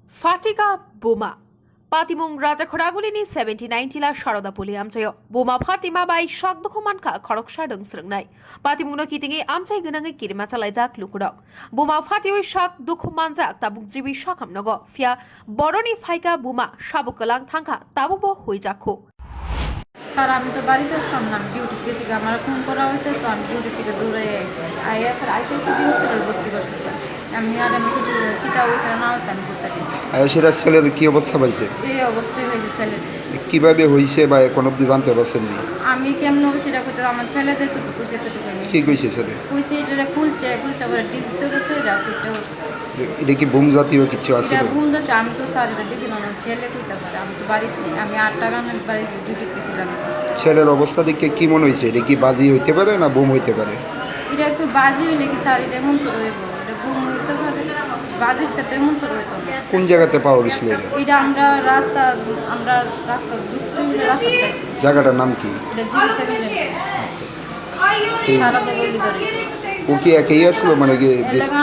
Fatika Buma. Patimung Rajakhoragulini 79 tila Sharoda Puli Amchayo. Buma Fatima by Shak Dokumanka, Khoroksa rwngswrwngwi. Patimuno Kitingi Amchay Gunangi Kirimatalajak Lukudok. Buma Fatiwi Shak Dukumanjak Tabuk Jibi Shakam Nogo. Fia Boroni Faika Buma Shabukalang Tanka Tabubo Huijaku. Sir আমি তো বাড়িতে আসতাম না, আমি duty গেছি, আমার phone করা হয়েছে তো আমি ডিউটি থেকে দৌড়ে আসছি আইয়া ফের আইতে হসপিটাল ভর্তি করছে স্যার। আমি কিছু কিতা হয়েছে না হয়েছে আমি করতে পারি। সেটা ছেলের কি অবস্থা পাইছে? এই অবস্থায় হয়েছে ছেলে। কিভাবে হয়েছে বা এখন অব্দি জানতে পারছেন নি? আমি কেমন সেটা করতে আমার ছেলে যেটুকু সেটুকু কি কইছে ছেলে? কইছে এটা খুলছে পরে ডিউটিতে গেছে এটা করতে হচ্ছে। এটা কি বুম জাতীয় কিছু আছে? এটা বুম জাতীয়, আমি তো স্যার এটা দেখছি না, আমার ছেলে কইতে পারে, আমি তো বাড়িতে নেই, আমি 8টা গানের বাড়িতে ডিউটিতে গেছিলাম। ছেলের অবস্থা দেখে কি মনে হয়েছে? এটা কি বাজি হইতে পারে না বুম হইতে পারে? এটা একটু বাজি হইলে কি স্যার এটা এমন তো রইব, এটা বুম হইতে পারে, বাজির ক্ষেত্রে এমন তো রইত না। কোন জায়গাতে পাওয়া গেছিল এটা? আমরা রাস্তা পাইছি। জায়গাটার নাম কি? এটা সারা তো বলি ধরে। ও কি একই আসলো মানে কি?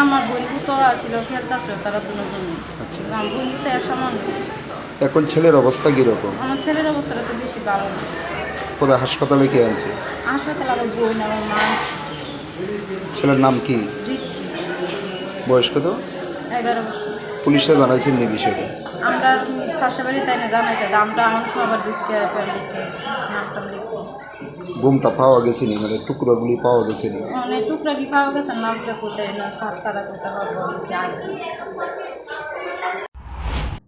আমার বন্ধু তো আসছিল, খেলতে আসলো তারা দুজন। আচ্ছা, আমার বন্ধু তো এর সমান। এখন ছেলের অবস্থা কিরকম? আমার ছেলের অবস্থাটা তো বেশি ভালো না। কোথায় হাসপাতালে কে আনছে? হাসপাতালে আমার বোন আমার মা। ছেলের নাম কি? জিতছি। বয়স কত? 11 বছর। পুলিশে জানাইছেন নি বিষয়টা? আমরা পাশাপাশি তাই না জানাইছে, আমরা আমার সময় আবার লিখতে নামটা লিখতে। বুমটা পাওয়া গেছে নি, মানে টুকরোগুলি পাওয়া গেছে নি? মানে টুকরা কি পাওয়া গেছে না কোথায় না সাত তারা কোথায় পাবো জানছি।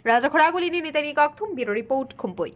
Rajakhoragulini Nitani Kakthum Bureau Report Khumpui.